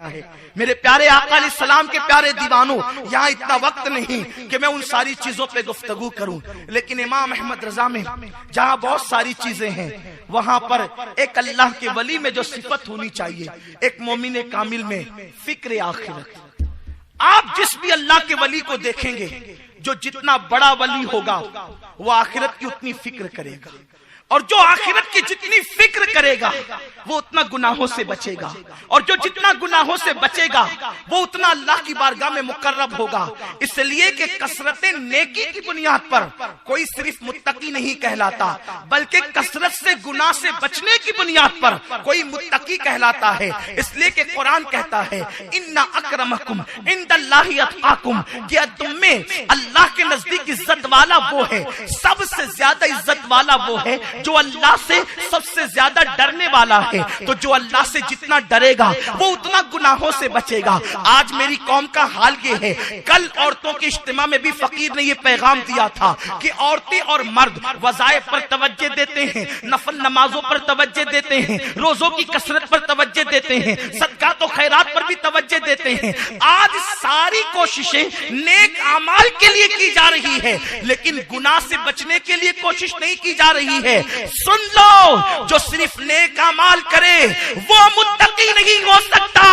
کہنا ہے۔ میرے پیارے آقا علیہ السلام کے پیارے دیوانوں، یہاں اتنا وقت نہیں کہ میں ان ساری چیزوں پہ گفتگو کروں، لیکن امام احمد رضا میں جہاں بہت ساری چیزیں ہیں، وہاں پر ایک اللہ کے ولی میں جو صفت ہونی چاہیے، ایک مومن کامل میں فکر آخرت۔ آپ جس بھی اللہ کے ولی کو دیکھیں گے، جو جتنا بڑا ولی ہوگا وہ آخرت کی اتنی فکر کرے گا، اور جو آخرت کی جتنی فکر کرے گا وہ اتنا گناہوں سے بچے گا، اور جو جتنا گناہوں سے بچے گا وہ اتنا اللہ کی بارگاہ میں مقرب ہوگا۔ اس لیے کہ کثرت نیکی کی بنیاد پر کوئی صرف متقی نہیں کہلاتا، بلکہ کثرت سے گناہ سے بچنے کی بنیاد پر کوئی متقی کہلاتا ہے۔ اس لیے کہ قرآن کہتا ہے ان اکرمکم عند اللہ اتقاکم، کہ تم میں اللہ کے نزدیک عزت والا وہ ہے، سب سے زیادہ عزت والا وہ ہے جو اللہ سے سب سے زیادہ ڈرنے والا ہے۔ تو جو اللہ سے جتنا ڈرے گا وہ اتنا گناہوں سے بچے گا۔ آج میری قوم کا حال یہ ہے، کل عورتوں کے اجتماع میں بھی فقیر نے یہ پیغام دیا تھا کہ عورتیں اور مرد وظائف پر توجہ دیتے ہیں، نفل نمازوں پر توجہ دیتے ہیں، روزوں کی کثرت پر توجہ دیتے ہیں، صدقات و خیرات پر بھی توجہ دیتے ہیں۔ آج ساری کوششیں نیک اعمال کے لیے کی جا رہی ہے، لیکن گناہ سے بچنے کے لیے کوشش نہیں کی جا رہی ہے۔ سن لو، جو صرف نیک اعمال کرے وہ متقی نہیں ہو سکتا،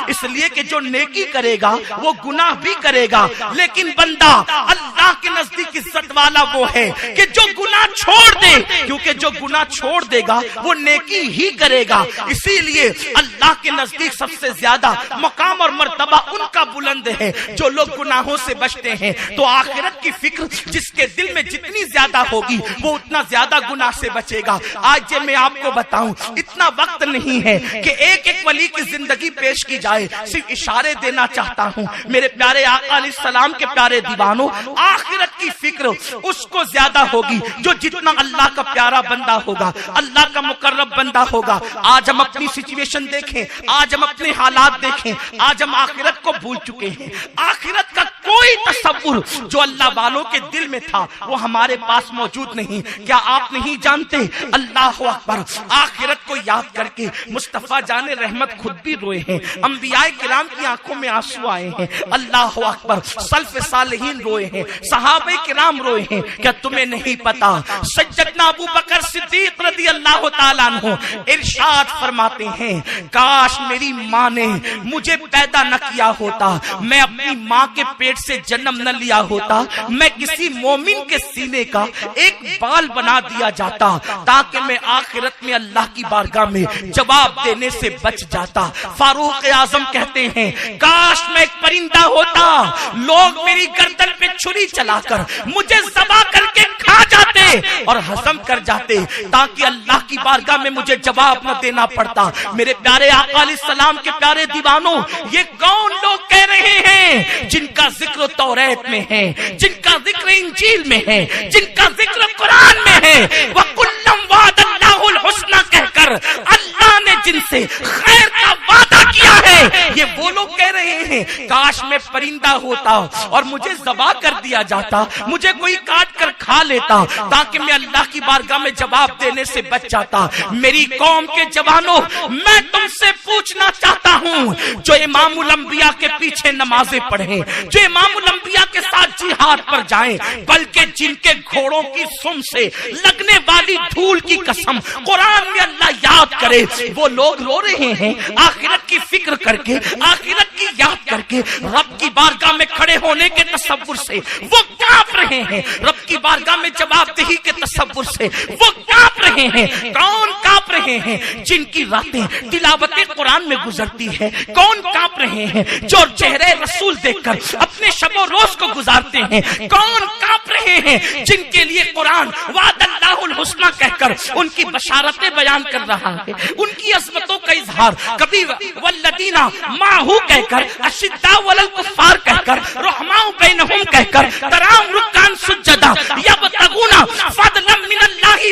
اس لیے کہ جو نیکی کرے گا وہ گناہ بھی کرے گا، لیکن بندہ اللہ کے نزدیک عزت والا وہ ہے کہ جو گناہ چھوڑ دے، کیونکہ جو گناہ چھوڑ دے گا وہ نیکی ہی کرے گا۔ اسی لیے اللہ کے نزدیک سب سے زیادہ مقام اور مرتبہ ان کا بلند ہے جو لوگ گناہوں سے بچتے ہیں۔ تو آخرت کی فکر جس کے دل میں جتنی زیادہ ہوگی وہ اتنا زیادہ گناہ سے بچے گا۔ آج میں آپ کو بتاؤں، اتنا وقت نہیں ہے کہ ایک ایک ولی کی زندگی پیش کی جائے، صرف اشارے دینا چاہتا ہوں۔ میرے پیارے آقا علیہ السلام کے پیارے دیوانوں، آخرت کی فکر اس کو زیادہ ہوگی جو جتنا اللہ کا پیارا بندہ ہوگا، اللہ کا مقرب بندہ ہوگا۔ آج ہم اپنی سچویشن دیکھیں، آج ہم اپنے حالات دیکھیں، آج ہم آخرت کو بھول چکے ہیں۔ آخرت کا کوئی تصور جو اللہ والوں کے دل میں تھا وہ ہمارے پاس موجود نہیں۔ کیا آپ نہیں جانتے؟ اللہ اکبر، آخرت کو یاد کر کے مصطفیٰ جان رحمت خود بھی روئے ہیں، انبیاء کرام کی آنکھوں میں آنسو آئے ہیں۔ اللہ اکبر، سلف صالحین روئے ہیں، صحابہ کرام روئے ہیں۔ کیا تمہیں نہیں پتا؟ سیدنا ابو بکر صدیق رضی اللہ تعالیٰ عنہ ارشاد فرماتے ہیں، کاش میری ماں نے مجھے پیدا نہ کیا ہوتا، میں اپنی ماں کے پیٹ سے جنم نہ لیا ہوتا، میں کسی مومن کے سینے کا ایک بال بنا دیا جاتا تاکہ میں آخرت میں اللہ کی بارگاہ میں جواب دینے سے بچ جاتا۔ فاروق اعظم کہتے ہیں، کاش میں ایک پرندہ ہوتا، لوگ میری گردن پہ چھری چلا کر مجھے ذبح کر کے کھا جاتے اور ہضم کر جاتے تاکہ اللہ کی بارگاہ میں مجھے جواب نہ دینا پڑتا۔ میرے پیارے آقا علیہ السلام کے پیارے دیوانوں، یہ کون لوگ کہہ رہے ہیں جن کا ذکر توریت میں ہے، جن کا ذکر انجیل میں ہے، جن کا ذکر قرآن میں ہے، وَكُلًّا وَعَدَ اللَّهُ الْحُسْنَى کہہ کر اللہ نے جن سے خیر کا وعدہ کیا ہے، یہ وہ لوگ کہہ رہے ہیں کاش میں پرندہ ہوتا اور مجھے ذبح کر دیا جاتا، مجھے کوئی کاٹ کر کھا لیتا تاکہ میں اللہ کی بارگاہ میں جواب دینے سے بچ جاتا۔ میری قوم کے جوانوں، میں تم سے پوچھنا چاہتا ہوں، جو امام الانبیاء کے پیچھے نمازیں پڑھیں، جو امام الانبیاء کے ساتھ جہاد پر جائیں، بلکہ جن کے گھوڑوں کی سم سے لگنے والی دھول کی قسم قرآن میں اللہ یاد کرے، وہ لوگ رو رہے ہیں آخرت کی فکر کر کے، آخرت کی یاد کر کے، رب کی بارگاہ میں کھڑے ہونے کے تصور سے وہ کانپ رہے ہیں، رب کی بارگاہ میں جواب دہی کے تصور سے وہ کانپ رہے ہیں۔ کون کانپ رہے ہیں؟ جن کی راتیں تلاوت قرآن میں گزرتی ہے۔ کون کانپ رہے ہیں؟ جو چہرے رسول دیکھ کر اپنے شب و روز کو گزارتے ہیں۔ کون کانپ رہے ہیں؟ جن کے لیے قرآن وعد اللہ الحسنى کہہ کر ان کی بشارتیں بیان کر رہا ہے، ان کی عظمتوں کا اظہار، کبھی والذین معہ کہہ کر، اشداء علی الکفار کہہ کر، رحماء بینہم کہہ کر، تراہم رکعا سجدا یبتغون فضلا من اللہ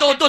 2-2,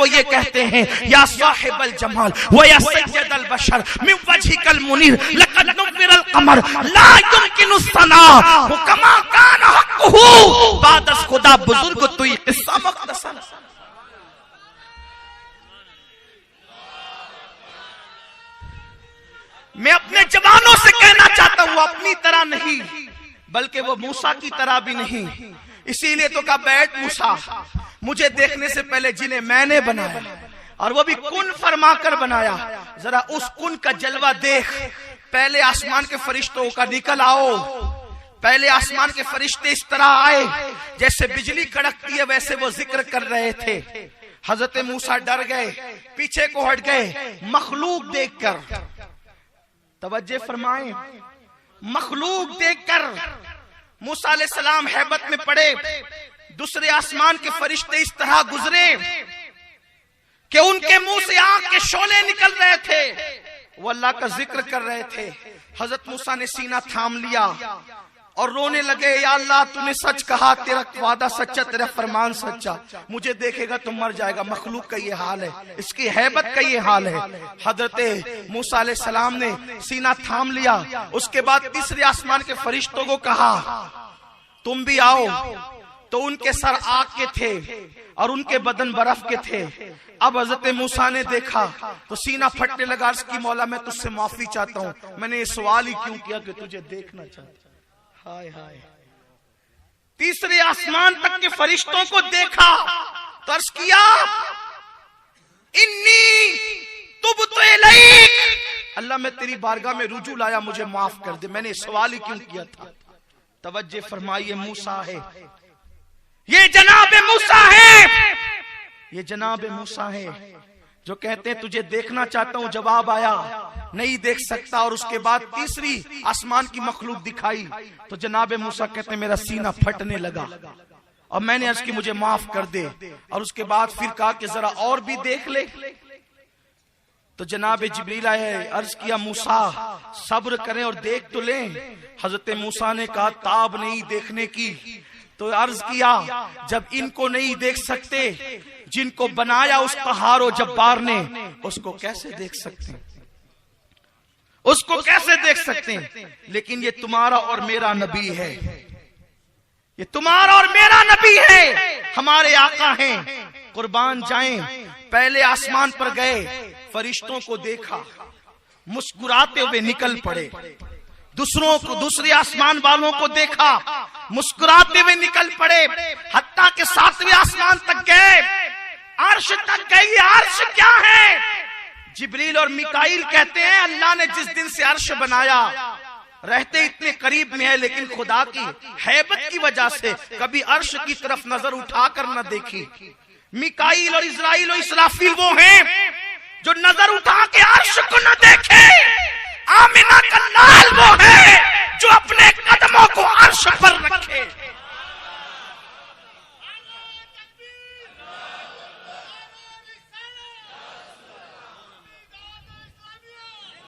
وہ یہ کہتے ہیں یا صاحب الجمال و یا سید البشر من وجهك المنیر لقد نور القمر لا يمكن الثناء كما كان حقه بعد از خدا بزرگ تو یہ قصہ مختصر. میں اپنے جوانوں سے کہنا چاہتا ہوں اپنی طرح نہیں بلکہ وہ موسیٰ کی طرح بھی نہیں. اسی لیے تو کہا بیٹھ موسیٰ, مجھے دیکھنے سے پہلے جنہیں میں نے بنایا اور وہ بھی کن فرما کر بنایا, ذرا اس کن کا جلوہ دیکھ. پہلے آسمان کے فرشتوں کا نکل آؤ. پہلے آسمان کے فرشتے اس طرح آئے جیسے بجلی کڑکتی ہے, ویسے وہ ذکر کر رہے تھے. حضرت موسیٰ ڈر گئے, پیچھے کو ہٹ گئے مخلوق دیکھ کر. توجہ فرمائیں, مخلوق دیکھ کر موسیٰ علیہ السلام ہیبت میں پڑے. دوسرے آسمان کے فرشتے اس طرح گزرے کہ ان کے منہ سے آگ کے شعلے نکل رہے تھے, وہ اللہ کا ذکر کر رہے تھے. حضرت موسیٰ نے سینہ تھام لیا اور رونے لگے, یا اللہ تو نے سچ کہا, تیرا وعدہ سچا, تیرا فرمان سچا, مجھے دیکھے گا تو مر جائے گا. مخلوق کا یہ حال ہے, اس کی ہیبت کا یہ حال ہے. حضرت موسیٰ علیہ السلام نے سینہ تھام لیا. اس کے بعد تیسرے آسمان کے فرشتوں کو کہا تم بھی آؤ. تو ان کے سر آگ کے تھے اور ان کے بدن برف کے تھے. اب حضرت موسیٰ نے دیکھا تو سینہ پھٹنے لگا. عرض کی مولا میں تجھ سے معافی چاہتا ہوں, میں نے یہ سوال ہی کیوں کیا کہ تجھے دیکھنا چاہتا. ہائے ہائے, تیسرے آسمان تک کے فرشتوں کو دیکھا تو عرض کیا انی تبت الیک, اللہ میں تیری بارگاہ میں رجوع لایا, مجھے معاف کر دے, میں نے سوال ہی کیوں کیا تھا. توجہ فرمائیے, موسیٰ ہے, یہ جناب موسیٰ ہے, یہ جناب موسیٰ ہے جو کہتے ہیں تجھے دیکھنا چاہتا ہوں. جواب آیا نہیں دیکھ سکتا. اور اس کے بعد تیسری آسمان کی مخلوق دکھائی تو جناب موسیٰ کہتے ہیں میرا سینہ پھٹنے لگا اور میں نے عرض کی مجھے معاف کر دے. اور اس کے بعد پھر کہا کہ ذرا اور بھی دیکھ لے. تو جناب جبریل آئے, عرض کیا موسیٰ صبر کریں اور دیکھ تو لیں. حضرت موسیٰ نے کہا تاب نہیں دیکھنے کی. تو عرض کیا جب ان کو نہیں دیکھ سکتے, جن کو بنایا اس قہار و جبار نے, اس کو کیسے دیکھ سکتے ہیں, اس کو کیسے دیکھ سکتے ہیں. لیکن یہ تمہارا اور میرا نبی ہے, یہ تمہارا اور میرا نبی ہے, ہمارے آقا ہیں, قربان جائیں. پہلے آسمان پر گئے, فرشتوں کو دیکھا, مسکراتے ہوئے نکل پڑے. دوسروں کو, دوسرے آسمان والوں کو دیکھا, مسکراتے ہوئے نکل پڑے. حتیٰ کہ ساتویں آسمان تک گئے, عرش تک گئی. عرش کیا ہے؟ جبریل اور میکائیل کہتے ہیں اللہ نے جس دن سے عرش بنایا رہتے اتنے قریب میں ہے, لیکن خدا کی ہیبت کی وجہ سے کبھی عرش کی طرف نظر اٹھا کر نہ دیکھی. میکائیل اور اسرائیل اور اسرافیل وہ ہیں جو نظر اٹھا کے عرش کو نہ دیکھے. آمینہ کا لال وہ ہے جو اپنے قدموں کو عرش پر رکھے.